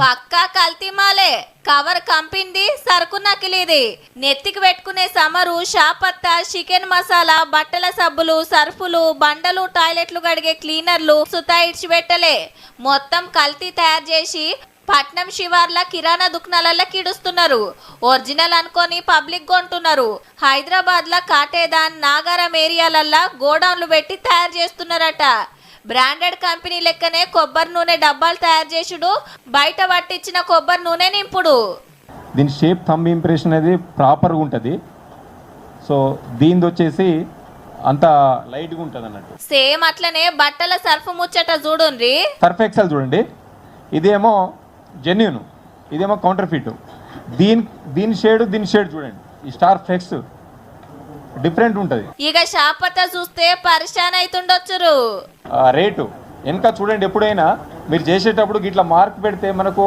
పక్కా కల్తీమాలే. Cover కంపింది, సరుకు నకిలీది. నెత్తికి పెట్టుకునే సమరు, షాపత్త, చికెన్ మసాలా, బట్టల సబ్బులు, సర్ఫులు, బండలు, టాయిలెట్లు కడిగే క్లీనర్లు సుతా ఇడిచిపెట్టలే. మొత్తం కల్తీ తయారు చేసి పట్నం శివార్ల కిరాణా దుకాణాలలో కిడుస్తున్నారు. ఒరిజినల్ అనుకొని పబ్లిక్ కొంటున్నారు. హైదరాబాద్ ల కాటేదాన్, నాగారం ఏరియాలల్లా గోడౌన్లు పెట్టి తయారు చేస్తున్నారట. బ్రాండెడ్ కంపెనీ లెక్కనే కొబ్బరి నూనె డబ్బాలు తయారు చేసుడు, బయట పట్టించిన కొబ్బరి నూనె నింపుడు. దీని షేప్ థంబ్ ఇంప్రెషన్ అనేది ప్రాపర్గా ఉంటుంది. సో దీనిది వచ్చేసి అంత లైట్గా ఉంటుంది అన్నట్టు. సేమ్ అట్లనే బట్టల సర్ఫ్ ముచ్చట చూడుండ్రి. సర్ఫ్ ఎక్సెల్ చూడండి, ఇదేమో జెన్యూన్, ఇదేమో కౌంటర్ ఫిట్. దీని షేడ్ చూడండి, ఈ స్టార్ ఫ్లెక్స్ డిఫరెంట్ ఉంటుంది. ఇక షాపత్త చూస్తే పరిశాన్ అవుతుండొచ్చురు. రేటు వెనక చూడండి, ఎప్పుడైనా మీరు చేసేటప్పుడు ఇట్లా మార్క్ పెడితే మనకు